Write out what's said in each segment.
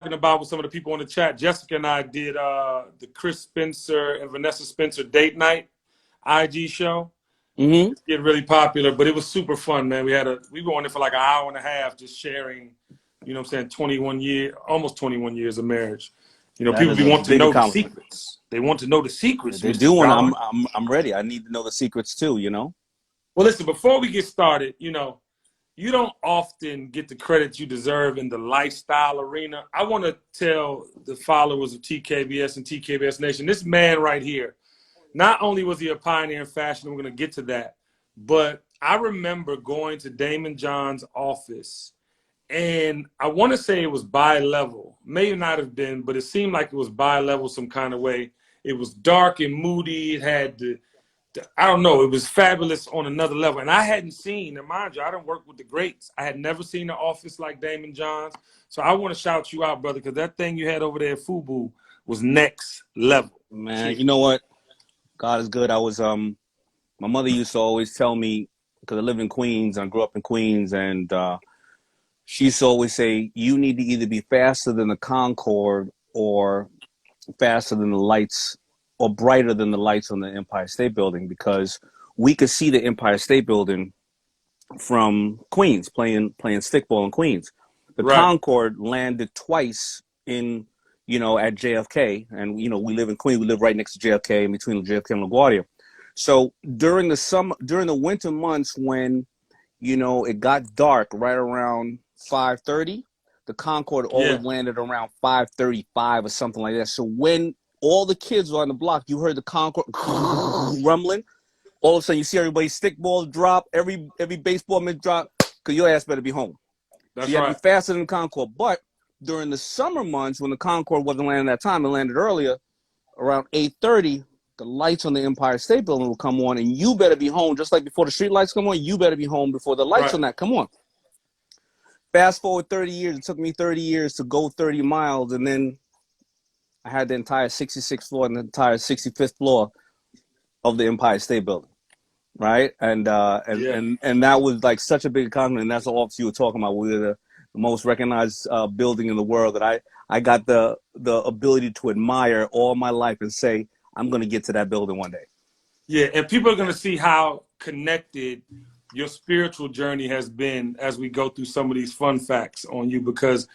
about with some of the people in the chat. Jessica and I did the Chris Spencer and Vanessa Spencer date night IG show. Mm-hmm. It's getting really popular, but it was super fun, man. We were on it for like an hour and a half, just sharing. You know what I'm saying? almost 21 years of marriage. You know, That people is a want to big know the accomplishment. secrets. They want to know the secrets, They Mr. do want. John. I'm ready. I need to know the secrets too. You know. Well, listen. Before we get started, you don't often get the credit you deserve in the lifestyle arena. I want to tell the followers of TKBS and TKBS Nation, this man right here, not only was he a pioneer in fashion, we're going to get to that, but I remember going to Daymond John's office, and I want to say it was bi-level. May not have been, but it seemed like it was bi-level some kind of way. It was dark and moody. It had I don't know. It was fabulous on another level. And I hadn't seen, and mind you, I didn't work with the greats. I had never seen an office like Daymond John's. So I want to shout you out, brother, because that thing you had over there at FUBU was next level. Man, Cheers. you know what? God is good. I was my mother used to always tell me, because I live in Queens, I grew up in Queens, and she used to always say, you need to either be faster than the Concorde or faster than the lights or brighter than the lights on the Empire State Building, because we could see the Empire State Building from Queens, playing stickball in Queens. The Right. Concorde landed twice at JFK, and we live in Queens. We live right next to JFK, in between JFK and LaGuardia. So during the winter months, when it got dark right around 5:30, the Concorde always Yeah. landed around 5:35 or something like that. So when all the kids were on the block, you heard the Concorde rumbling. All of a sudden, you see everybody's stickballs drop, every baseball mitt drop, because your ass better be home. So That's you had to be right. faster than the Concorde. But during the summer months, when the Concorde wasn't landing that time, it landed earlier, around 8:30, the lights on the Empire State Building will come on, and you better be home. Just like before the street lights come on, you better be home before the lights Right. on that come on. Fast forward 30 years, it took me 30 years to go 30 miles, and then I had the entire 66th floor and the entire 65th floor of the Empire State Building. Right, and Yeah. that was like such a big accomplishment. And that's the office you were talking about. We're the most recognized building in the world that I got the ability to admire all my life and say, I'm going to get to that building one day. Yeah. And people are going to see how connected your spiritual journey has been as we go through some of these fun facts on you, because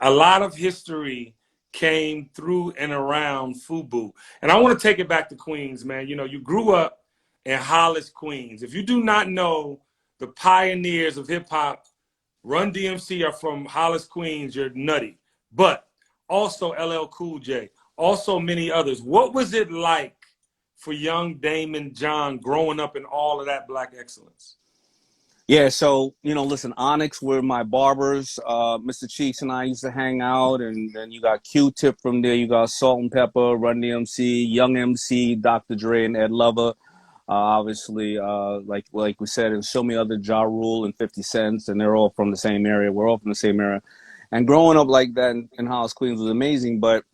a lot of history came through and around FUBU. And I want to take it back to Queens, man. You grew up in Hollis, Queens. If you do not know the pioneers of hip hop, Run DMC are from Hollis, Queens, you're nutty. But also LL Cool J, also many others. What was it like for young Daymond John growing up in all of that black excellence? Yeah, so listen, Onyx were my barbers. Mr. Cheeks and I used to hang out, and then you got Q-Tip from there. You got Salt and Pepper, Run DMC, Young MC, Dr. Dre, and Ed Lover. Obviously, like we said, and Show Me Other, Ja Rule, and 50 Cent, and they're all from the same area. We're all from the same area. And growing up like that in Hollis, Queens was amazing. But,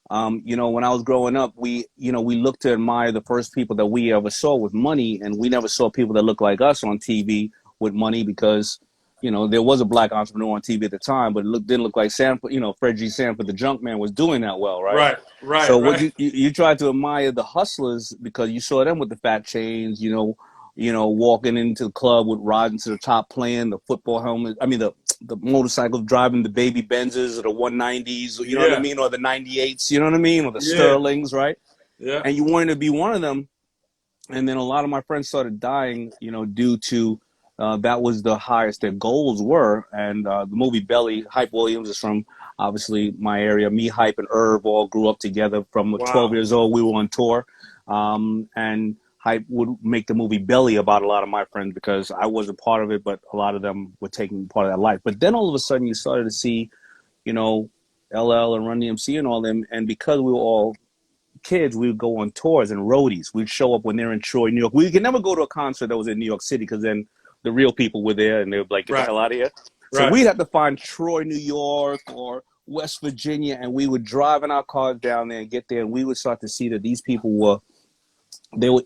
when I was growing up, we looked to admire the first people that we ever saw with money, and we never saw people that looked like us on TV with money, because there was a black entrepreneur on TV at the time, but it didn't look like Sanford, Fred G. Sanford, the junk man, was doing that well, right? So what Right. you tried to admire the hustlers, because you saw them with the fat chains, walking into the club with riding to the top, playing the football helmet. I mean the motorcycles, driving the baby Benzes or the 190s, you know what I Yeah. mean, or the 98s, you know what I mean, or the Yeah. Sterlings, right? Yeah. And you wanted to be one of them. And then a lot of my friends started dying, due to that was the highest their goals were. And the movie Belly, Hype Williams is from obviously my area. Me, Hype, and Irv all grew up together from 12 Wow. years old. We were on tour. And Hype would make the movie Belly about a lot of my friends, because I wasn't part of it, but a lot of them were taking part of that life. But then all of a sudden you started to see, LL and Run DMC and all them. And because we were all kids, we would go on tours and roadies. We'd show up when they're in Troy, New York. We could never go to a concert that was in New York City, because then the real people were there and they would be like, get the Right. hell out of here. So Right. we'd have to find Troy, New York or West Virginia, and we would drive in our cars down there and get there, and we would start to see that these people were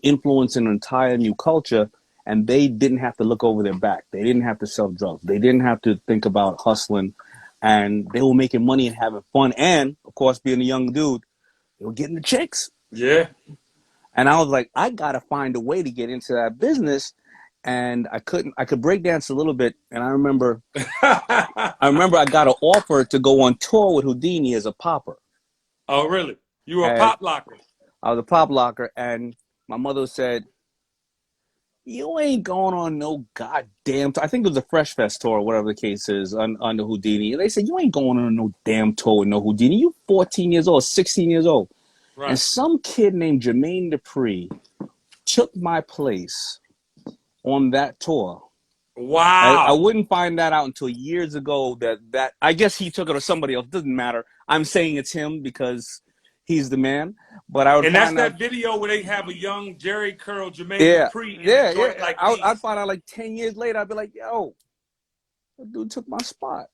influencing an entire new culture, and they didn't have to look over their back. They didn't have to sell drugs. They didn't have to think about hustling. and they were making money and having fun. And of course, being a young dude, they were getting the chicks. Yeah. And I was like, I gotta find a way to get into that business. And I couldn't. I could break dance a little bit, and I remember I got an offer to go on tour with Houdini as a popper. Oh, really? You were a And pop locker? I was a pop locker, and my mother said, "You ain't going on no goddamn tour." I think it was a Fresh Fest tour, or whatever the case is, on the Houdini. And they said, "You ain't going on no damn tour with no Houdini. You 14 years old, 16 years old." Right. And some kid named Jermaine Dupri took my place on that tour. I Wow. wouldn't find that out until years ago that I guess he took it or somebody else. Doesn't matter. I'm saying it's him because he's the man. But I would And that's find out. that video where they have a young Jerry Curl, Jermaine Yeah, Dupri in the yeah, joint yeah. like I'd these. find out like 10 years later. I'd be like, yo, that dude took my spot.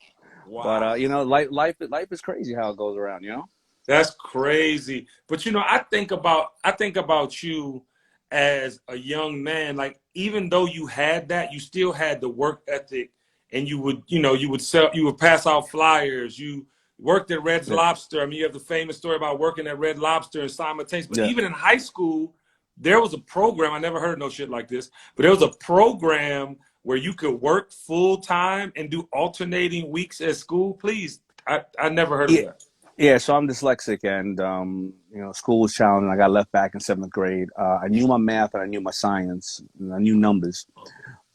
Wow. But you know, life is crazy how it goes around. You know. That's crazy. But you know, I think about you as a young man. Like, even though you had that, you still had the work ethic, and you would, you would pass out flyers. You worked at Red's Yeah. Lobster. I mean, you have the famous story about working at Red Lobster and simultaneous. But Yeah. even in high school, there was a program. I never heard of no shit like this, but there was a program where you could work full time and do alternating weeks at school. Please, I never heard of Yeah. that. Yeah, so I'm dyslexic, and you know, school was challenging. I got left back in 7th grade. I knew my math and I knew my science and I knew numbers,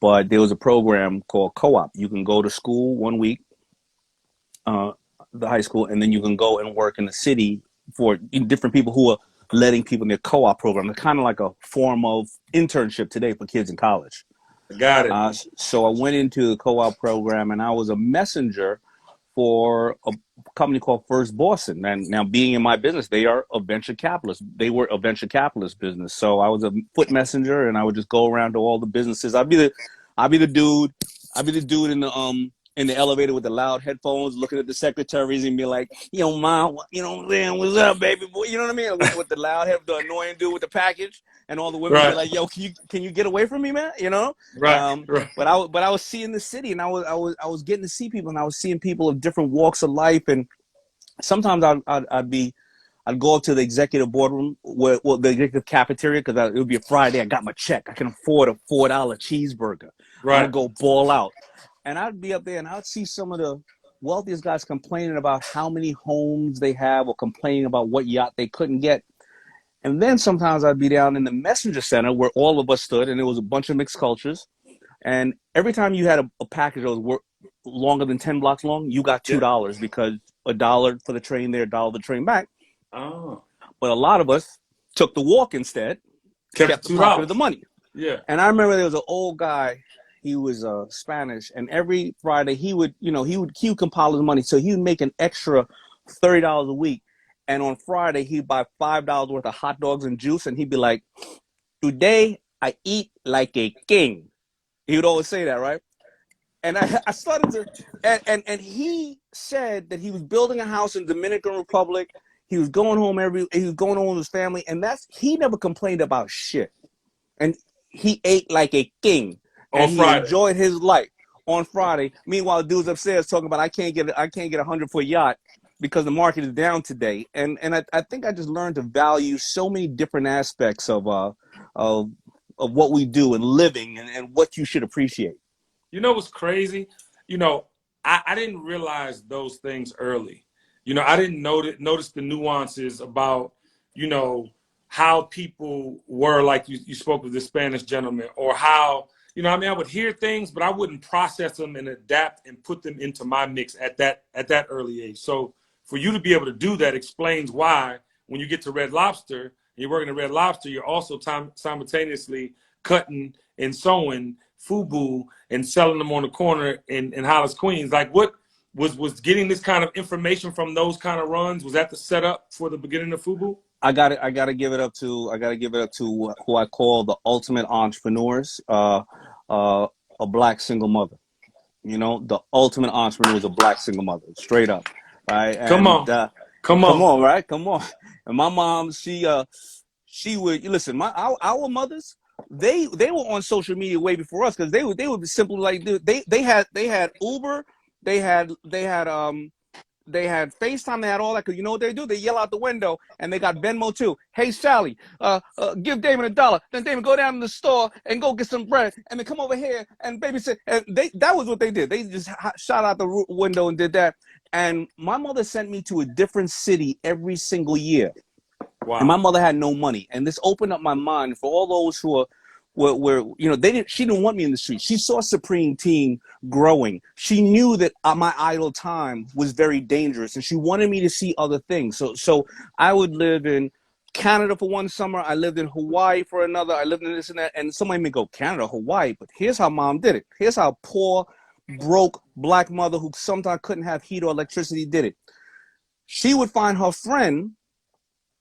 but there was a program called co-op. You can go to school 1 week, the high school, and then you can go and work in the city for different people who are letting people in their co-op program. It's kind of like a form of internship today for kids in college. I got it. So I went into the co-op program, and I was a messenger for a company called First Boston. And now, being in my business, they are a venture capitalist. They were a venture capitalist business. So I was a foot messenger, and I would just go around to all the businesses. I'd be the dude in the elevator with the loud headphones, looking at the secretaries and be like, "Yo, mom, you know what I'm saying? What's up, baby boy?" You know what I mean? With the loud head, the annoying dude with the package, and all the women be Right. like, "Yo, can you get away from me, man?" You know? Right. Right. But I was seeing the city, and I was getting to see people, and I was seeing people of different walks of life, and sometimes I'd go up to the executive boardroom, the executive cafeteria, because it would be a Friday. I got my check. I can afford a $4 cheeseburger. I'm Right. gonna go ball out, and I'd be up there, and I'd see some of the wealthiest guys complaining about how many homes they have, or complaining about what yacht they couldn't get. And then sometimes I'd be down in the messenger center where all of us stood, and it was a bunch of mixed cultures. And every time you had a package that was longer than 10 blocks long, you got $2 because $1 for the train there, $1 the train back. Oh. But a lot of us took the walk instead, kept the pocket of the $2. money. Yeah. And I remember there was an old guy. He was Spanish, and every Friday he would compile his money, so he would make an extra $30 a week. And on Friday he'd buy $5 worth of hot dogs and juice, and he'd be like, "Today I eat like a king." He would always say that, right? And I started to, and he said that he was building a house in Dominican Republic. He was going home with his family, and he never complained about shit. And he ate like a king, On and he Friday. enjoyed his life on Friday. Meanwhile, dudes upstairs talking about, I can't get a 100-foot yacht because the market is down today. And I think I just learned to value so many different aspects of what we do and living, and what you should appreciate. You know what's crazy? You know, I didn't realize those things early. You know, I didn't notice the nuances about, how people were, like you spoke with the Spanish gentleman, or how, I mean, I would hear things, but I wouldn't process them and adapt and put them into my mix at that early age. So for you to be able to do that explains why when you get to Red Lobster and you're working at Red Lobster, you're also simultaneously cutting and sewing FUBU and selling them on the corner in Hollis, Queens. Like, what was getting this kind of information from those kind of runs? Was that the setup for the beginning of FUBU? I gotta give it up to who I call the ultimate entrepreneurs, a black single mother. You know, the ultimate entrepreneur is a black single mother, straight up, right? Come And on. come on, right? Come on. And my mom, she would listen. Our mothers, they were on social media way before us, because they would be simply like, they had Uber they had FaceTime, they had all that. Cause you know what they do? They yell out the window, and they got Venmo too. Hey Sally, give Daymond $1. Then Daymond go down to the store and go get some bread, and then come over here and babysit. And that was what they did. They just shot out the window and did that. And my mother sent me to a different city every single year. Wow. And my mother had no money, and this opened up my mind for all those who were she didn't want me in the street. She saw Supreme Team growing. She knew that my idle time was very dangerous, and she wanted me to see other things. So I would live in Canada for one summer. I lived in Hawaii for another. I lived in this and that. And somebody may go, Canada, Hawaii, but here's how mom did it. Here's how poor, broke black mother who sometimes couldn't have heat or electricity did it. She would find her friend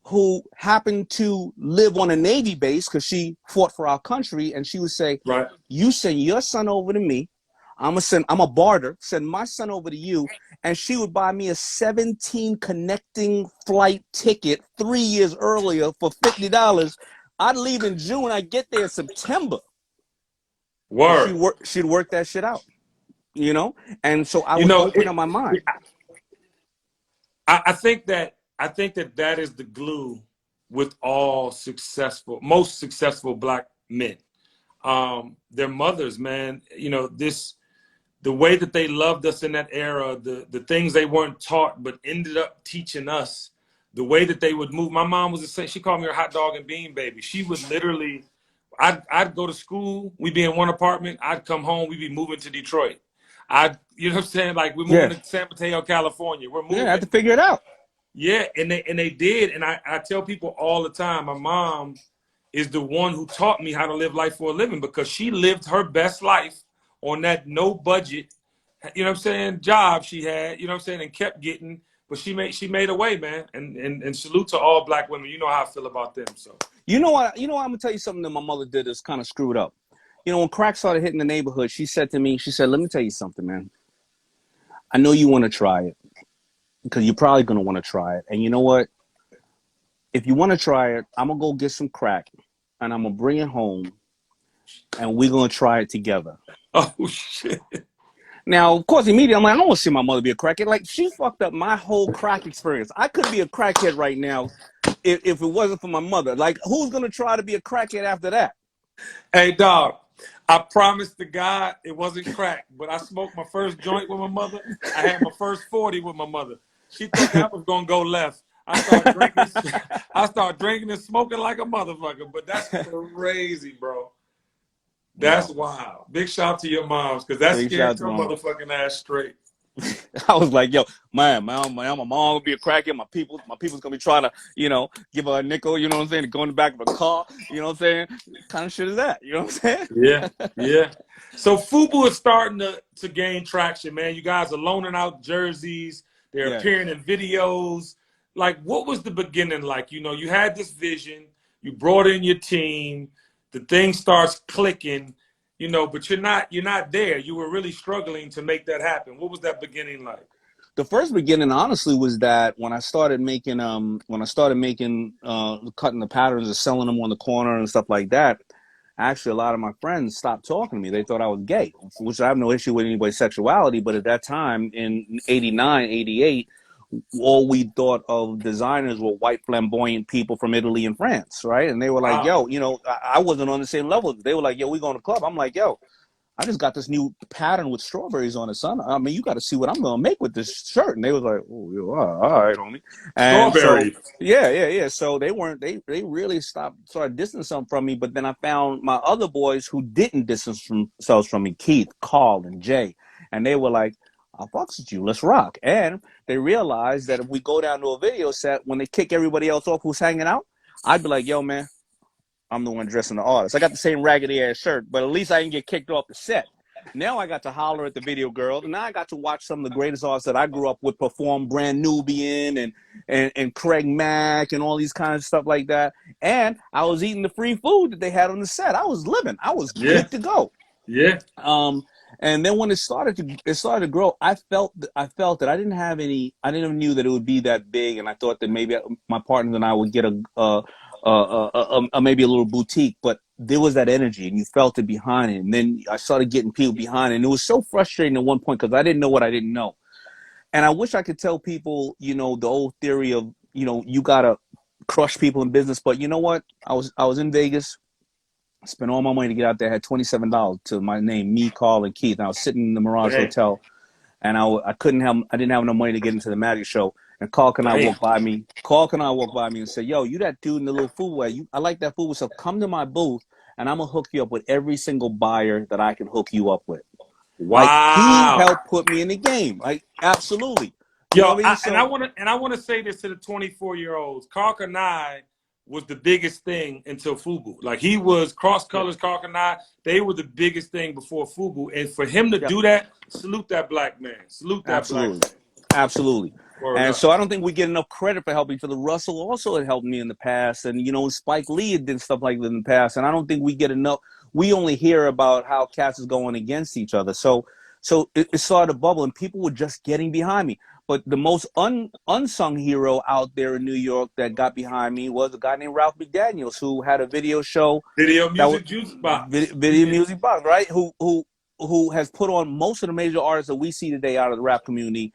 who happened to live on a Navy base because she fought for our country, and she would say, right, you send your son over to me. I'm a barter, send my son over to you. And she would buy me a 17 connecting flight ticket 3 years earlier for $50. I'd leave in June. I'd get there in September. Word. She'd work that shit out, And so I would open up my mind. I think that is the glue with all most successful black men. Their mothers, man, the way that they loved us in that era, the things they weren't taught but ended up teaching us, the way that they would move. My mom was the same. She called me her hot dog and bean baby. She would literally, I'd go to school, we'd be in one apartment, I'd come home, we'd be moving to Detroit. You know what I'm saying? Like, we're moving to San Mateo, California. We're moving. Yeah, I had to figure it out. Yeah, and they did. And I tell people all the time, my mom is the one who taught me how to live life for a living, because she lived her best life on that no budget, job she had, and kept getting, but she made a way, man. And salute to all black women. You know how I feel about them. So you know what, I'm gonna tell you something that my mother did that's kind of screwed up. When crack started hitting the neighborhood, she said to me, let me tell you something, man. I know you want to try it, because you're probably going to want to try it. And you know what? If you want to try it, I'm going to go get some crack, and I'm going to bring it home, and we're going to try it together. Oh, shit. Now, of course, immediately, I'm like, I don't want to see my mother be a crackhead. Like, she fucked up my whole crack experience. I could be a crackhead right now if it wasn't for my mother. Like, who's going to try to be a crackhead after that? Hey, dog. I promised to God it wasn't crack, but I smoked my first joint with my mother. I had my first 40 with my mother. She thought that was going to go left. I started drinking and smoking like a motherfucker, but that's crazy, bro. That's wild. Big shout out to your moms, because that scared your motherfucking ass straight. I was like, yo, man, my mom will be a crackhead. My people's gonna be trying to, give her a nickel, you know what I'm saying, to go in the back of a car, you know what I'm saying? What kind of shit is that? You know what I'm saying? Yeah. So FUBU is starting to gain traction, man. You guys are loaning out jerseys. They're appearing in videos. Like, what was the beginning like? You had this vision. You brought in your team. The thing starts clicking. But you're not there. You were really struggling to make that happen. What was that beginning like? The first beginning, honestly, was that when I started making, cutting the patterns and selling them on the corner and stuff like that, actually a lot of my friends stopped talking to me. They thought I was gay, which I have no issue with anybody's sexuality. But at that time, in 89, 88, all we thought of designers were white flamboyant people from Italy and France, right? And they were like, yo, I wasn't on the same level. They were like, yo, we going to club. I'm like, yo, I just got this new pattern with strawberries on it, son. I mean, you got to see what I'm going to make with this shirt. And they was like, oh, all right, homie. And strawberries. So, yeah. So they really started distancing from me. But then I found my other boys who didn't distance themselves from me, Keith, Carl, and Jay. And they were like, I fucks with you, let's rock. And they realized that if we go down to a video set, when they kick everybody else off who's hanging out, I'd be like, yo, man, I'm the one dressing the artist. I got the same raggedy ass shirt, but at least I didn't get kicked off the set. Now I got to holler at the video girl, and now I got to watch some of the greatest artists that I grew up with perform, Brand Nubian and Craig Mack and all these kinds of stuff like that. And I was eating the free food that they had on the set. I was living. I was good to go. Yeah. And then when it started to grow, I felt that I didn't even knew that it would be that big. And I thought that maybe my partner and I would get a maybe a little boutique, but there was that energy and you felt it behind it. And then I started getting people behind it. And it was so frustrating at one point because I didn't know what I didn't know. And I wish I could tell people, you know, the old theory of, you know, you got to crush people in business. But you know what? I was in Vegas, spent all my money to get out there, had $27 to my name, me, Carl, and Keith. And I was sitting in the Mirage Dang. Hotel and I didn't have enough money to get into the magic show. And Carl and I Dang. walked by me. Carl and I walked by me and said, "Yo, you that dude in the little food way? I like that food. So come to my booth, and I'm gonna hook you up with every single buyer that I can hook you up with." Like he Wow. helped put me in the game. Like absolutely, you know Yo, what I mean? and I So want to say this to the 24-year-olds. Karl Kani was the biggest thing until FUBU. Like he was cross yeah, colors, Karl Kani. They were the biggest thing before FUBU. And for him to yep, do that, salute that black man. Salute that black absolutely. man. Absolutely. Word And up. so I don't think we get enough credit for helping. For the Russell also had helped me in the past. And, you know, Spike Lee had did stuff like that in the past. And I don't think we get enough. We only hear about how cats is going against each other. So it started to bubble and people were just getting behind me. But the most unsung hero out there in New York that got behind me was a guy named Ralph McDaniels, who had a video show Video that was music juice box. video music box, right? Who has put on most of the major artists that we see today out of the rap community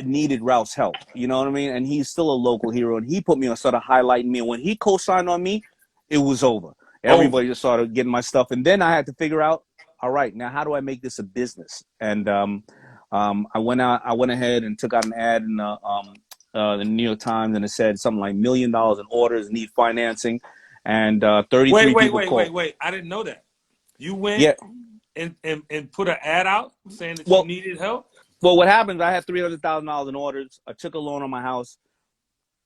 needed Ralph's help. You know what I mean? And he's still a local hero. And he put me on, started highlighting me. And when he co-signed on me, it was over. Over. Everybody just started getting my stuff. And then I had to figure out, all right, now how do I make this a business? And I went ahead and took out an ad in the New York Times, and it said something like $1 million in orders, need financing. And 33 people called. Wait. I didn't know that. You went Yeah. and put an ad out saying that you Well, needed help? Well, what happened? I had $300,000 in orders. I took a loan on my house.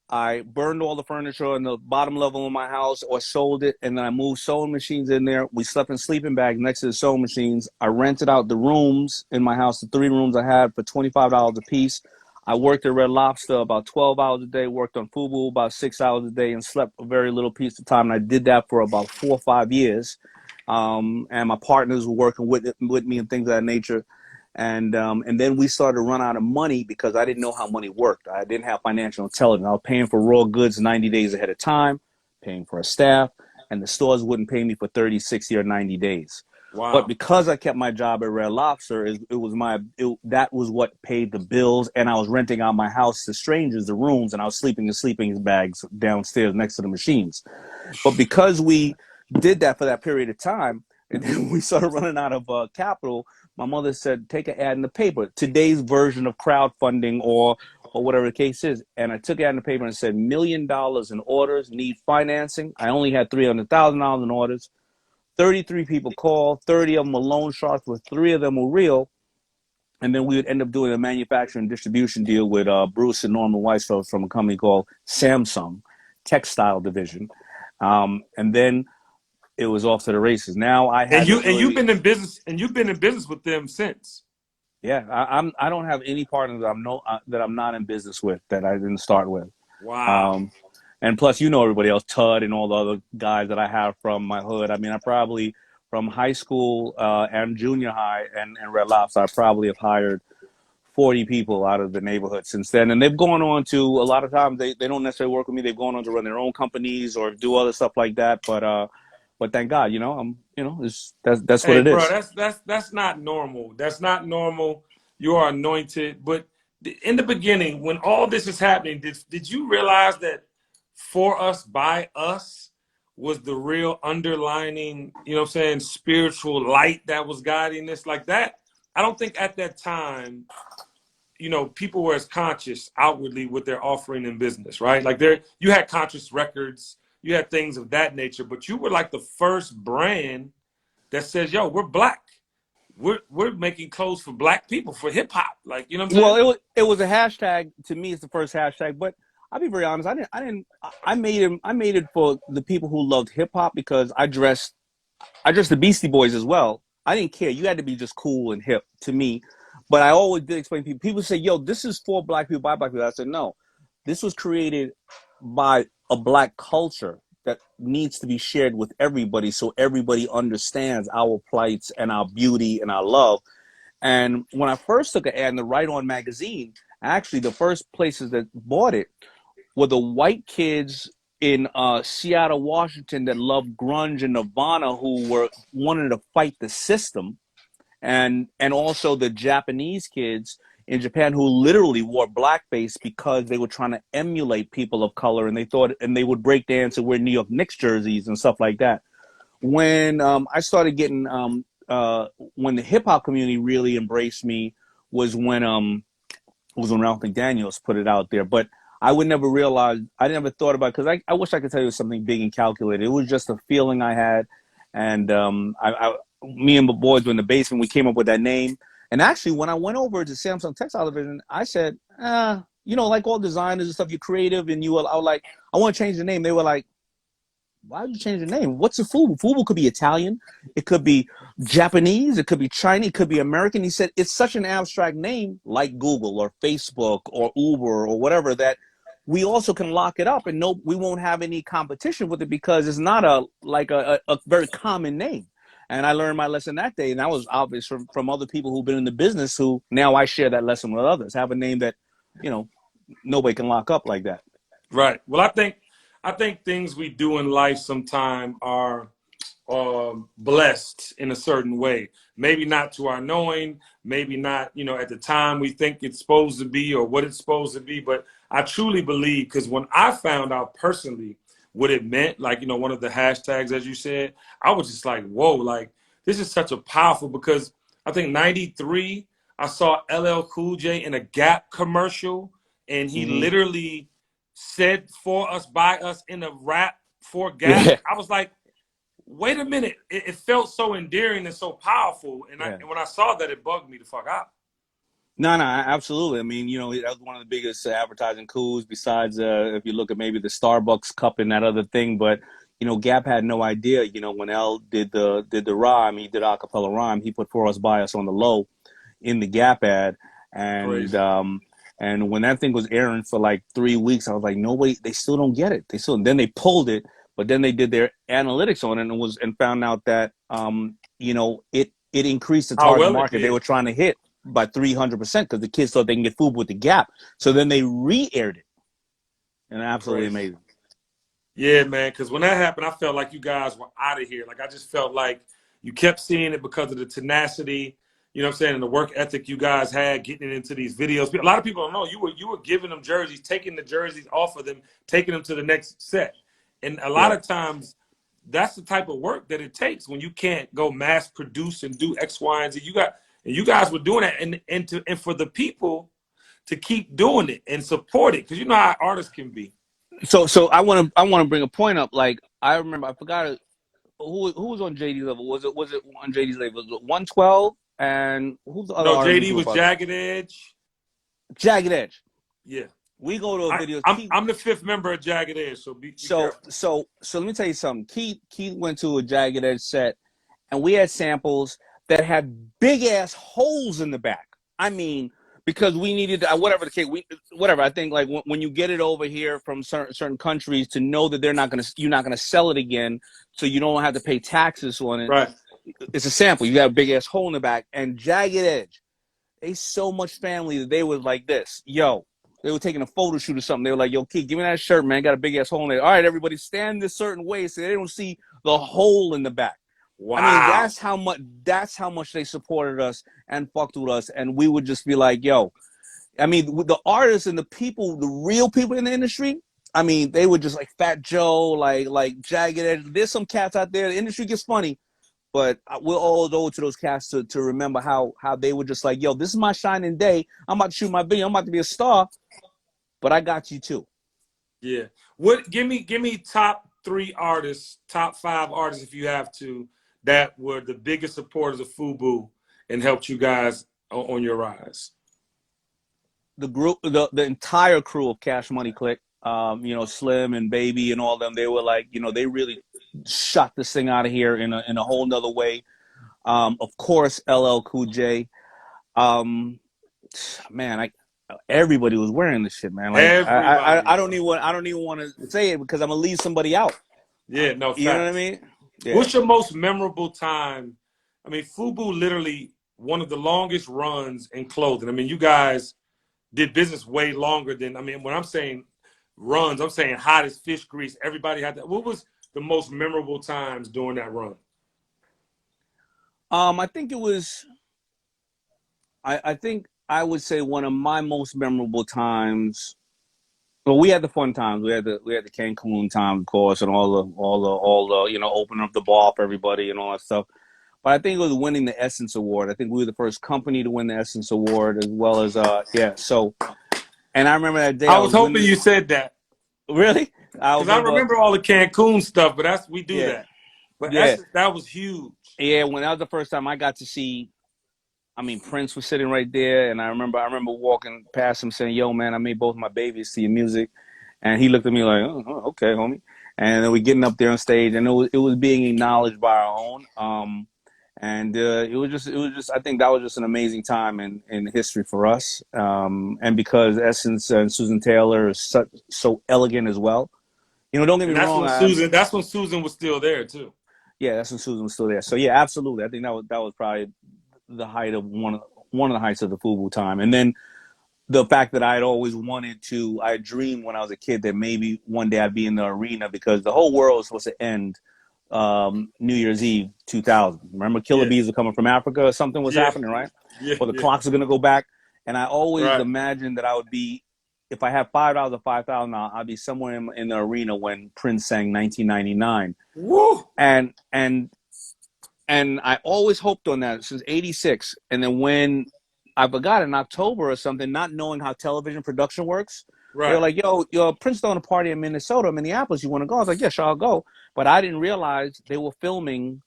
I burned all the furniture on the bottom level of my house, or sold it, and then I moved sewing machines in there. We slept in sleeping bags next to the sewing machines. I rented out the rooms in my house, the 3 rooms I had, for $25 a piece. I worked at Red Lobster about 12 hours a day. Worked on FUBU about 6 hours a day, and slept a very little piece of time. And I did that for about 4 or 5 years. And my partners were working with me and things of that nature. And then we started to run out of money because I didn't know how money worked. I didn't have financial intelligence. I was paying for raw goods 90 days ahead of time, paying for a staff, and the stores wouldn't pay me for 30, 60, or 90 days. But Wow. because I kept my job at Red Lobster, that was what paid the bills, and I was renting out my house to strangers, the rooms, and I was sleeping in sleeping bags downstairs next to the machines. But because we did that for that period of time, and then we started running out of capital, my mother said, take an ad in the paper, today's version of crowdfunding or whatever the case is. And I took it out in the paper and said, $1 million in orders, need financing. I only had $300,000 in orders. 33 people called, 30 of them were loan sharks, but 3 of them were real. And then we would end up doing a manufacturing distribution deal with Bruce and Norman Weisfeld from a company called Samsung Textile Division. And then it was off to the races. Now I had the ability. You've been in business with them since. Yeah, I don't have any partners that I'm not in business with that I didn't start with. Wow. And plus, you know, everybody else, Tud and all the other guys that I have from my hood. I mean, I probably from high school and junior high and Red Lobster, I probably have hired 40 people out of the neighborhood since then. And they've gone on to, a lot of times they don't necessarily work with me. They've gone on to run their own companies or do other stuff like that. But thank God, you know, that's what Hey, it bro, is. that's not normal. That's not normal. You are anointed. But in the beginning, when all this is happening, did you realize that for us, by us, was the real underlining, you know what I'm saying, spiritual light that was guiding this like that? I don't think at that time, you know, people were as conscious outwardly with their offering in business, right? Like you had conscious records, you had things of that nature, but you were like the first brand that says, yo, we're black. We're making clothes for black people, for hip hop. Like, you know what I'm saying? Well, it was a hashtag. To me, it's the first hashtag. But I'll be very honest. I made it for the people who loved hip hop because I dressed the Beastie Boys as well. I didn't care. You had to be just cool and hip to me. But I always did explain to people. People say, yo, this is for black people, by black people. I said, no, this was created by a black culture that needs to be shared with everybody so everybody understands our plights and our beauty and our love. And when I first took an ad in the Right On magazine, actually the first places that bought it were the white kids in Seattle, Washington, that loved grunge and Nirvana, who wanted to fight the system, and also the Japanese kids in Japan who literally wore blackface because they were trying to emulate people of color, and they would break dance and wear New York Knicks jerseys and stuff like that. When I started getting when the hip hop community really embraced me was when Ralph McDaniels put it out there. But I would never realize, I never thought about it, because I wish I could tell you something big and calculated. It was just a feeling I had. And me and the boys were in the basement. We came up with that name. And actually, when I went over to Samsung Textile Division, I said, like all designers and stuff, you're creative. And I was like, I want to change the name. They were like, why did you change the name? What's a FUBU? FUBU could be Italian. It could be Japanese. It could be Chinese. It could be American. He said, it's such an abstract name, like Google or Facebook or Uber or whatever, that we also can lock it up and we won't have any competition with it, because it's not a very common name. And I learned my lesson that day, and that was obvious from other people who've been in the business, who now I share that lesson with others. Have a name that, nobody can lock up like that. Right. Well, I think things we do in life sometime are blessed in a certain way. Maybe not to our knowing, maybe not, at the time we think it's supposed to be or what it's supposed to be. But I truly believe, because when I found out personally what it meant, like, one of the hashtags, as you said, I was just like, whoa, like, this is such a powerful, because I think 93, I saw LL Cool J in a Gap commercial, and he literally said for us, by us, in a rap for Gap. Yeah. I was like, wait a minute. It felt so endearing and so powerful. And when I saw that, it bugged me the fuck out. No, absolutely. I mean, that was one of the biggest advertising coups, besides if you look at maybe the Starbucks cup and that other thing. But, Gap had no idea, when L did the rhyme, he did acapella rhyme, he put For Us, By Us on the low in the Gap ad. And crazy. And when that thing was airing for like 3 weeks, I was like, they still don't get it. Then they pulled it, but then they did their analytics on it and found out that, it increased the target market they were trying to hit by 300%, because the kids thought they can get food with the Gap. So then they re-aired it. And absolutely crazy. Amazing. Yeah, man, because when that happened, I felt like you guys were out of here. Like, I just felt like you kept seeing it because of the tenacity, and the work ethic you guys had getting into these videos. A lot of people don't know, you were giving them jerseys, taking the jerseys off of them, taking them to the next set. And a lot of times, that's the type of work that it takes when you can't go mass produce and do X, Y, and Z. You guys were doing that, and for the people to keep doing it and support it, because you know how artists can be. So I want to bring a point up. Like, I remember, I forgot who was on JD's level. Was it on JD's level? Was it 112? And who's the other? No, JD was Jagged Edge. Jagged Edge. Yeah. We go to a video. I'm the fifth member of Jagged Edge, so be careful. So let me tell you something. Keith went to a Jagged Edge set, and we had samples that had big ass holes in the back. I mean, because we needed whatever the case, I think, like, when you get it over here from certain countries, to know that you're not gonna sell it again, so you don't have to pay taxes on it. Right. It's a sample. You got a big ass hole in the back. And Jagged Edge, they so much family that they was like this. Yo, they were taking a photo shoot or something. They were like, yo, Keith, give me that shirt, man. Got a big ass hole in there. All right, everybody, stand this certain way so they don't see the hole in the back. Wow. I mean, that's how much they supported us and fucked with us. And we would just be like, yo, I mean, the artists and the people, the real people in the industry, I mean, they were just like Fat Joe, like Jagged Edge. There's some cats out there. The industry gets funny. But we'll all owe to those cats to remember how they were just like, yo, this is my shining day. I'm about to shoot my video. I'm about to be a star. But I got you too. Yeah. Give me top 3 artists, top 5 artists, if you have to, that were the biggest supporters of FUBU and helped you guys on your rise. The group, the entire crew of Cash Money Click, Slim and Baby and all them, they were like, they really shot this thing out of here in a whole nother way. Of course, LL Cool J. Man, everybody was wearing this shit, man. Like, I don't even want to say it, because I'm gonna leave somebody out. Yeah, no, you know what I mean? Yeah. What's your most memorable time? I mean, FUBU literally one of the longest runs in clothing. I mean, you guys did business way longer than, I mean, when I'm saying runs. I'm saying hot as fish grease. Everybody had that. What was the most memorable times during that run? I think it was. I think I would say one of my most memorable times. Well, we had the fun times. We had the Cancun time, of course, and all the opening up the bar for everybody and all that stuff. But I think it was winning the Essence Award. I think we were the first company to win the Essence Award, as well as yeah. So, and I remember that day I I was was hoping winning. you said that Really? I because I remember. remember all the Cancun stuff, but we do Yeah, that. But yeah, Essence, that was huge. yeah. When that was the first time I got to see. I mean, Prince was sitting right there, and I remember walking past him saying, "Yo, man, I made both my babies to your music," and he looked at me like, "Oh, okay, homie." And then we getting up there on stage, and it was being acknowledged by our own. And it was just I think that was just an amazing time in history for us. And because Essence and Susan Taylor is so elegant as well. Don't get me And that's wrong. when Susan was still there too. Yeah, that's when Susan was still there. So yeah, absolutely. I think that was probably the height of one of the heights of the FUBU time. And then the fact that I dreamed when I was a kid that maybe one day I'd be in the arena because the whole world was supposed to end New Year's Eve 2000. Remember, killer Yeah, bees were coming from Africa or something was yeah, happening, right? yeah, Or the yeah. clocks are going to go back. And I always Right. imagined that I would be, if I had $5 or $5,000, I'd be somewhere in the arena when Prince sang 1999. Woo! And I always hoped on that since '86. And then when I forgot in October or something, not knowing how television production works, they were Right. like, yo, Prince throwing a party in Minneapolis. You want to go? I was like, yeah, sure, I'll go. But I didn't realize they were filming,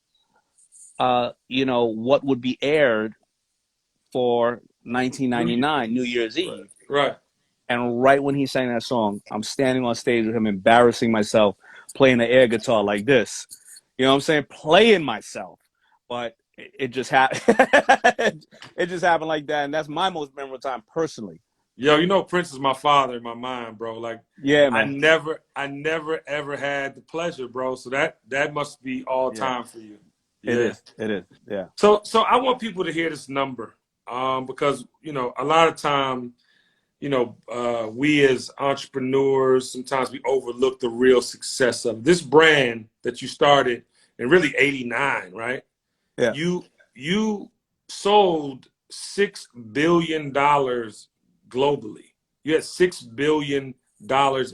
what would be aired for New Year. 1999, New Year's Right. Eve. Right. And right when he sang that song, I'm standing on stage with him, embarrassing myself, playing the air guitar like this. You know what I'm saying? Playing myself. But it just happened. It just happened like that. And that's my most memorable time personally. Yo, Prince is my father in my mind, bro. Like Yeah, I man. never ever had the pleasure, bro. So that must be all Yeah, time for you. it Yeah. is. It is. Yeah. So I want people to hear this number. Because a lot of time, we as entrepreneurs, sometimes we overlook the real success of this brand that you started in really '89, right? Yeah. You sold $6 billion globally. You had $6 billion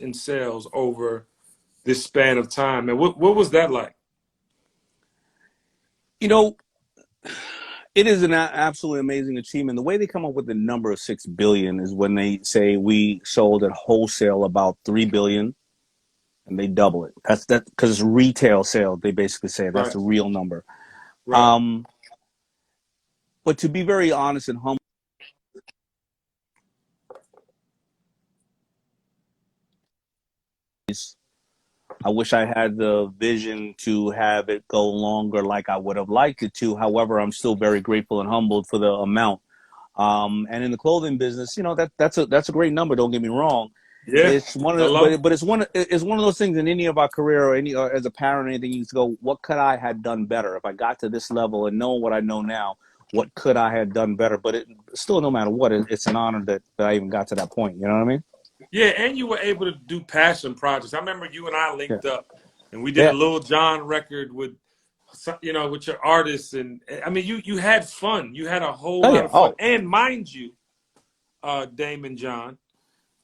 in sales over this span of time. And what was that like? You know, it is an absolutely amazing achievement. The way they come up with the number of 6 billion is when they say we sold at wholesale about 3 billion and they double it. That's because it's retail sale. They basically say that's Right. the real number. Right. But to be very honest and humble, I wish I had the vision to have it go longer like I would have liked it to. However, I'm still very grateful and humbled for the amount. And in the clothing business, that's a great number. Don't get me wrong. Yeah. It's one I of the, love it. but it's one of those things in any of our career or as a parent or anything. You just go, what could I have done better if I got to this level and knowing what I know now? What could I have done better? But still, no matter what, it's an honor that I even got to that point. You know what I mean? Yeah, and you were able to do passion projects. I remember you and I Yeah. linked up, and we did a Yeah. Lil Jon record with, with your artists, and I mean, you had fun. You had a whole Oh lot yeah. of fun, Oh and mind you, Daymond John,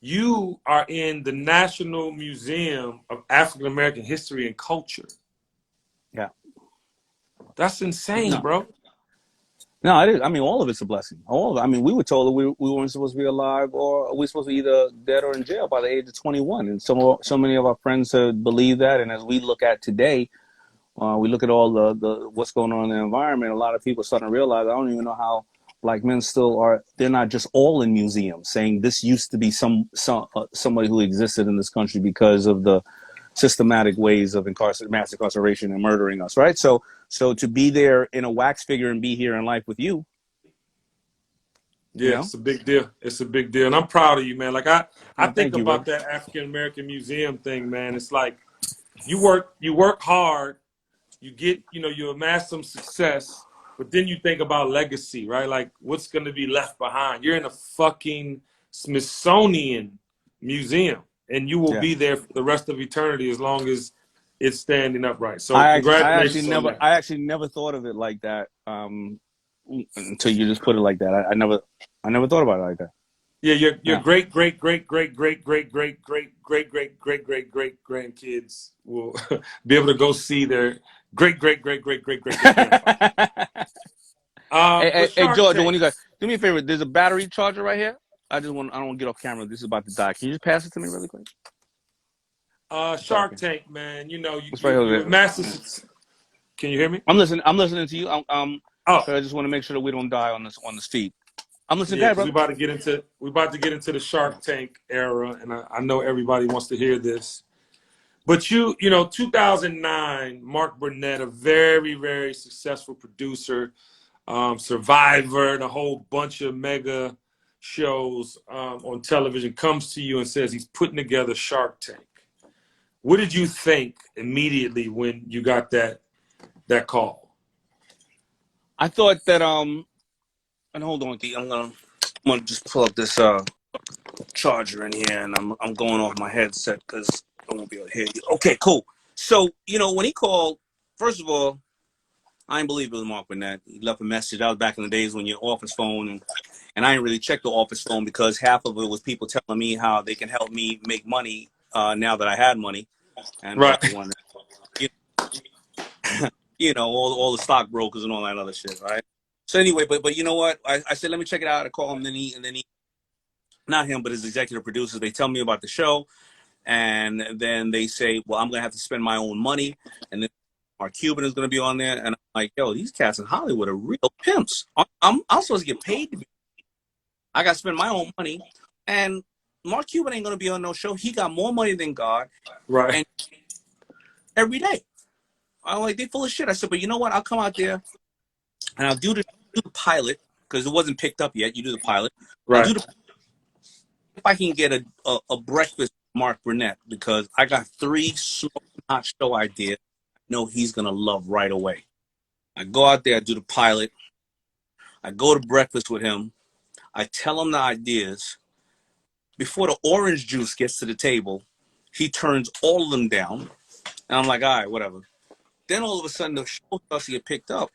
you are in the National Museum of African American History and Culture. yeah. That's insane, No. bro. No, it is. I mean, all of it's a blessing. I mean, we were told that we weren't supposed to be alive, or we were supposed to be either dead or in jail by the age of 21. And so many of our friends have believed that. And as we look at today, we look at all the what's going on in the environment. A lot of people are starting to realize I don't even know how black men still are. They're not just all in museums saying this used to be somebody who existed in this country because of the systematic ways of mass incarceration and murdering us, right? So to be there in a wax figure and be here in life with you, Yeah, it's a big deal. It's a big deal, and I'm proud of you, man. Like I think thank you, about brother. that African American Museum thing, man. It's like you work hard, you amass some success, but then you think about legacy, right? Like what's going to be left behind. You're in a fucking Smithsonian museum. and you will Yeah. be there for the rest of eternity as long as it's standing upright. So congratulations on that. I actually never thought of it like that. Until you just put it like that. I never thought about it like that. Yeah, your Yeah. great great great great great great great great great great great great great grandkids will be able to go see their great great great great great great great grandfather. But Hey, Shark George, when Tank. you guys do me a favor, there's a battery charger right here. I don't want to get off camera. This is about to die. Can you just pass it to me really quick? Shark Okay. Tank, man. You know, It's right over you there. were master. Can you hear me? I'm listening. I'm listening to you. Oh, I just want to make sure that we don't die on this feed. I'm listening. Go yeah, ahead, because brother. we about to get into the Shark Tank era, and I know everybody wants to hear this. But you know, 2009, Mark Burnett, a very very successful producer, Survivor, and a whole bunch of mega shows on television, comes to you and says he's putting together Shark Tank. What did you think immediately when you got that call? I thought that and hold on, D. I'm gonna just pull up this charger in here, and I'm going off my headset because I won't be able to hear you. Okay, cool. So when he called, first of all, I didn't believe it was Mark Burnett. He left a message. That was back in the days when your office phone, and I didn't really check the office phone because half of it was people telling me how they can help me make money now that I had money, and Right. I wanted, all the stockbrokers and all that other shit, right? So anyway, but you know what? I said let me check it out. I call him, and then he not him, but his executive producers. They tell me about the show, and then they say, well, I'm gonna have to spend my own money, and then Mark Cuban is gonna be on there, and I'm like, yo, these cats in Hollywood are real pimps. I'm supposed to get paid to be. I got to spend my own money, and Mark Cuban ain't gonna be on no show. He got more money than God, Right. and every day. I'm like, they full of shit. I said, but you know what? I'll come out there and I'll do the pilot because it wasn't picked up yet. You do the pilot. I'll Right. do the if I can get a breakfast with Mark Burnett because I got 3 hot show ideas. I know he's gonna love right away. I go out there, I do the pilot. I go to breakfast with him. I tell him the ideas. Before the orange juice gets to the table, he turns all of them down. And I'm like, all right, whatever. Then all of a sudden the show starts to get picked up.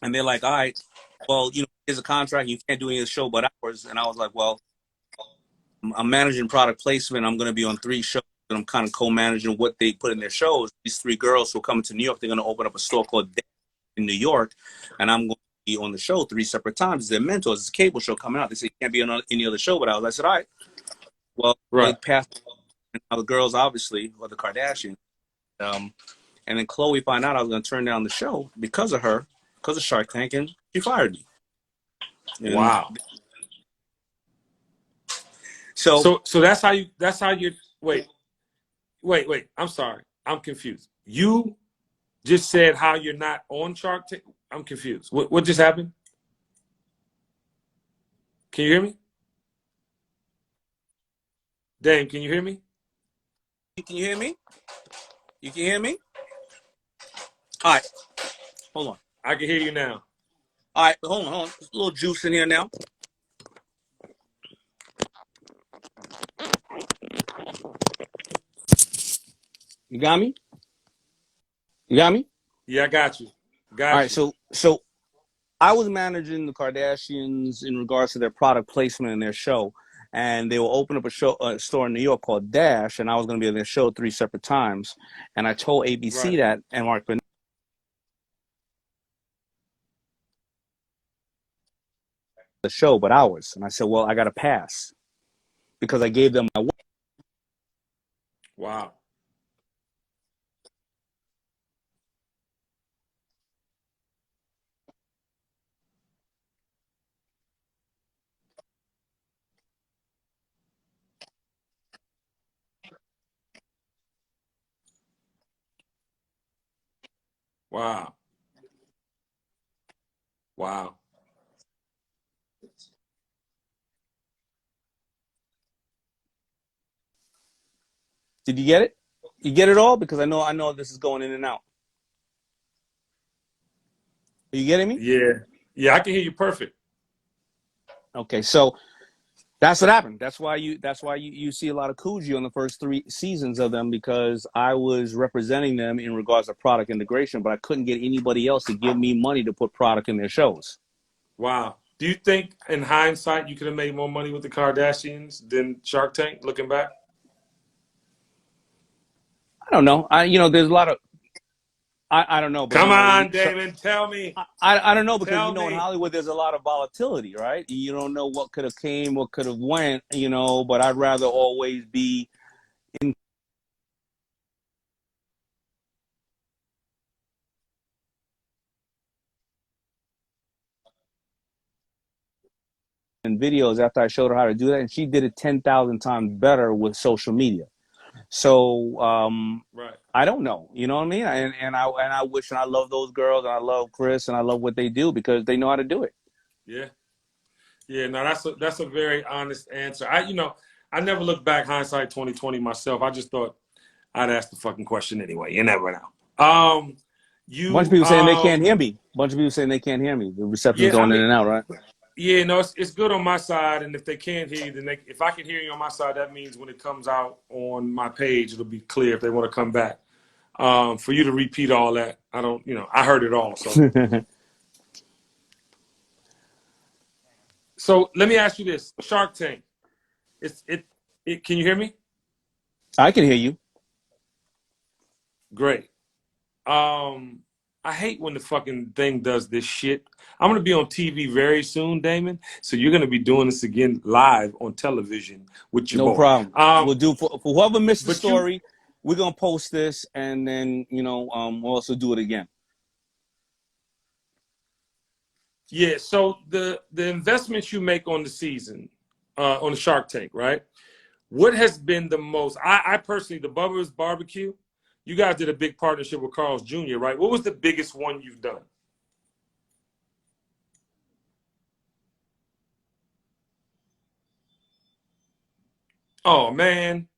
And they're like, all right, well, here's a contract. You can't do any of the show but ours. And I was like, well, I'm managing product placement. I'm going to be on 3 shows. And I'm kind of co-managing what they put in their shows. These 3 girls who are coming to New York, they're going to open up a store called in New York. And I'm going to be on the show 3 separate times. They're mentors. It's a cable show coming out. They say, you can't be on any other show but ours. I said, all right. Well, they Right. passed. Now the girls, obviously, or the Kardashians. And then Chloe found out I was going to turn down the show because of her, because of Shark Tank, and she fired me. And Wow. so So that's how you wait. I'm sorry. I'm confused. You just said how you're not on Shark Tank. I'm confused. What just happened? Can you hear me? Dame, can you hear me? can you hear me? You can hear me? All right. Hold on. I can hear you now. All right. Hold on. There's a little juice in here now. You got me? You got me? Yeah, I got you. All Got right. you. So I was managing the Kardashians in regards to their product placement in their show. And they will open up a store in New York called Dash, and I was going to be on their show 3 separate times. And I told ABC Right. that, and Mark Burnett the show, but ours. And I said, well, I got to pass because I gave them my word. Wow. Wow. Wow. Did you get it? You get it all? Because I know this is going in and out. Are you getting me? Yeah. Yeah, I can hear you perfect. Okay, so That's what happened. That's why you see a lot of Coogee on the first 3 seasons of them, because I was representing them in regards to product integration, but I couldn't get anybody else to give me money to put product in their shows. Wow. Do you think, in hindsight, you could have made more money with the Kardashians than Shark Tank? Looking back, I don't know. There's a lot of I don't know, but come on, Damon, tell me, I don't know, because tell in me. Hollywood there's a lot of volatility, right? You don't know what could have came, what could have went, but I'd rather always be in videos after I showed her how to do that, and she did it 10,000 times better with social media. So Right. I don't know, you know what I mean? And I wish, and I love those girls, and I love Chris, and I love what they do because they know how to do it. Yeah. Yeah. No, that's a very honest answer. I never look back hindsight 2020 myself. I just thought I'd ask the fucking question anyway. You never know. A bunch of people saying they can't hear me. A bunch of people saying they can't hear me. The reception's Yeah, I going in mean, and out, right? yeah, no, it's good on my side, and if they can't hear you, then if I can hear you on my side, that means when it comes out on my page, it'll be clear if they want to come back. For you to repeat all that, I don't, I heard it all. So let me ask you this: Shark Tank. It's it. Can you hear me? I can hear you. Great. I hate when the fucking thing does this shit. I'm gonna be on TV very soon, Damon. So you're gonna be doing this again live on television with your No boy. problem. We'll do for whoever missed the But you, story. We're gonna post this, and then we'll also do it again. yeah. So the investments you make on the season, on the Shark Tank, right? What has been the most? I personally, the Bubba's Barbecue. You guys did a big partnership with Carl's Jr., right? What was the biggest one you've done? Oh man.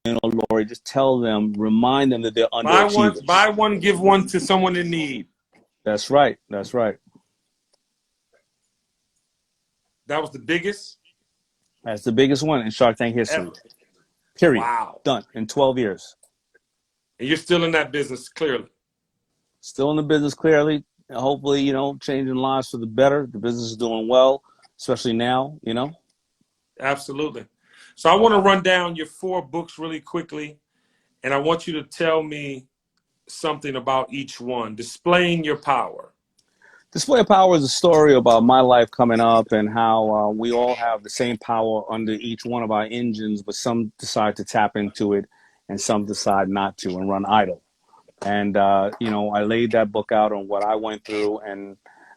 Lori, just tell them, remind them that they're underachievers. Buy one, give one to someone in need. That's right. That's right. That was the biggest That's the biggest one in Shark Tank history. ever. Period. Wow. Done in 12 years. And you're still in that business, clearly. Still in the business, clearly. Hopefully, changing lives for the better. The business is doing well, especially now. Absolutely. So I want to run down your 4 books really quickly, and I want you to tell me something about each one. Displaying Your Power. Display of Power is a story about my life coming up and how we all have the same power under each one of our engines, but some decide to tap into it and some decide not to and run idle. And I laid that book out on what I went through, and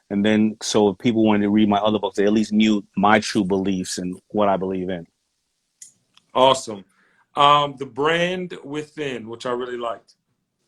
then so if people wanted to read my other books, they at least knew my true beliefs and what I believe in. Awesome. The Brand Within, which I really liked.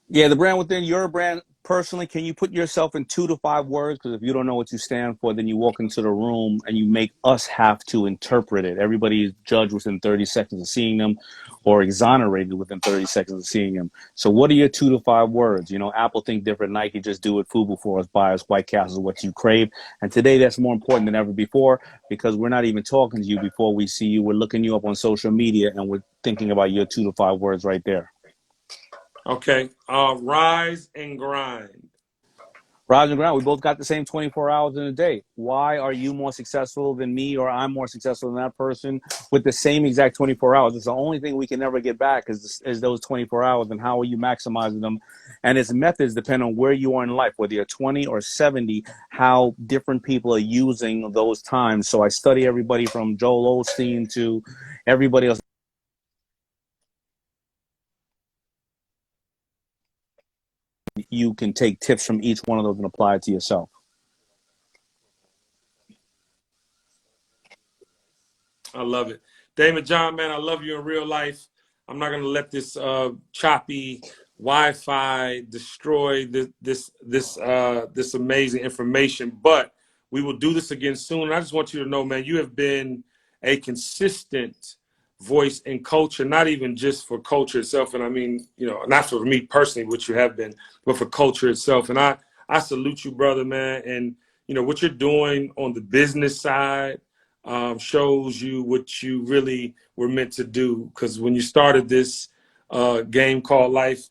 Yeah, the brand within your brand. Personally, can you put yourself in 2 to 5 words? Because if you don't know what you stand for, then you walk into the room and you make us have to interpret it. Everybody is judged within 30 seconds of seeing them, or exonerated within 30 seconds of seeing them. So what are your 2 to 5 words? Apple think different, Nike just do it, food before us, buy us, White Castle is what you crave. And today that's more important than ever before, because we're not even talking to you before we see you. We're looking you up on social media, and we're thinking about your 2 to 5 words right there. Okay. Rise and Grind. Rise and grind. We both got the same 24 hours in a day. Why are you more successful than me, or I'm more successful than that person with the same exact 24 hours? It's the only thing we can never get back is those 24 hours, and how are you maximizing them? And its methods depend on where you are in life, whether you're 20 or 70, how different people are using those times. So I study everybody from Joel Osteen to everybody else. You can take tips from each one of those and apply it to yourself. I love it. Daymond John, man, I love you in real life. I'm not going to let this choppy Wi-Fi destroy this amazing information, but we will do this again soon. And I just want you to know, man, you have been a consistent voice in culture, not even just for culture itself. And I mean, not for me personally, which you have been, but for culture itself. And I I salute you, brother, man. And, you know, what you're doing on the business side shows you what you really were meant to do. Because when you started this game called life,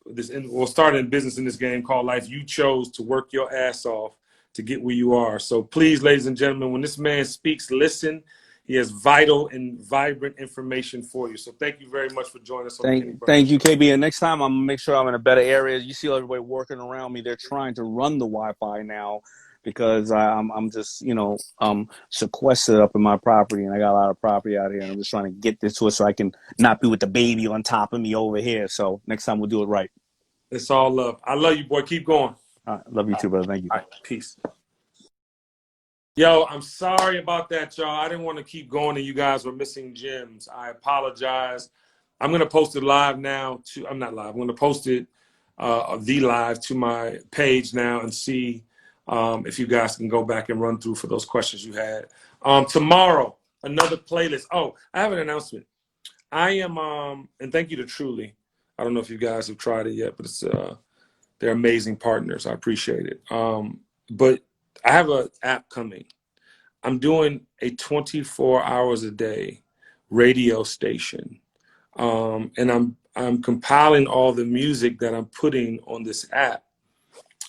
started business in this game called life, you chose to work your ass off to get where you are. So please, ladies and gentlemen, when this man speaks, listen. He has vital and vibrant information for you. So thank you very much for joining us on the Kenny Burns Thank you, Show. KB. And next time, I'm gonna make sure I'm in a better area. You see everybody working around me. They're trying to run the Wi-Fi now because I'm just, you know, sequestered up in my property, and I got a lot of property out here, and I'm just trying to get this to it so I can not be with the baby on top of me over here. So next time we'll do it right. It's all love. I love you, boy. Keep going. All right, love you too, brother. Thank you. All right, peace. Yo, I'm sorry about that, y'all. I didn't want to keep going and you guys were missing gems. I apologize. I'm going to post it live now. I'm not live. I'm going to post it, the live, to my page now and see if you guys can go back and run through for those questions you had. Tomorrow, another playlist. Oh, I have an announcement. I am, and thank you to Truly. I don't know if you guys have tried it yet, but it's they're amazing partners. I appreciate it. But I have an app coming. I'm doing a 24 hours a day radio station. And I'm compiling all the music that I'm putting on this app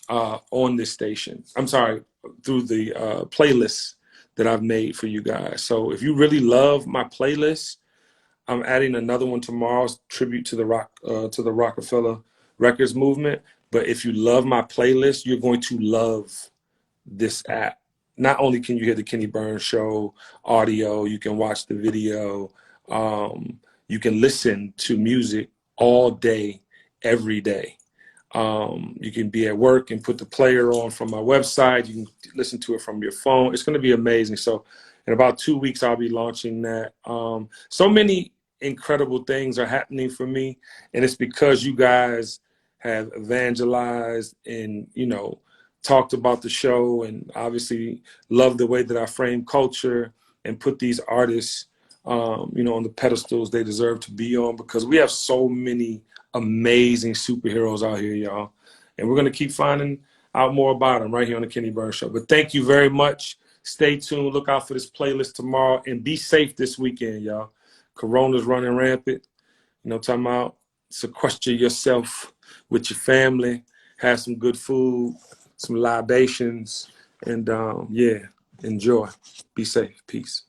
on this station. I'm sorry, through the playlists that I've made for you guys. So if you really love my playlist, I'm adding another one tomorrow, tribute to the Rockefeller Records movement. But if you love my playlist, you're going to love this app. Not only can you hear the Kenny Burns Show audio, you can watch the video, you can listen to music all day, every day. You can be at work and put the player on from my website. You can listen to it from your phone. It's going to be amazing. So in about 2 weeks, I'll be launching that. So many incredible things are happening for me, and it's because you guys have evangelized and, you know, talked about the show, and obviously love the way that I frame culture and put these artists, you know, on the pedestals they deserve to be on, because we have so many amazing superheroes out here, y'all. And we're going to keep finding out more about them right here on the Kenny Burns Show. But thank you very much. Stay tuned. Look out for this playlist tomorrow, and be safe this weekend, y'all. Corona's running rampant. You know, talking about sequester yourself with your family, have some good food, some libations, and yeah, enjoy. Be safe. Peace.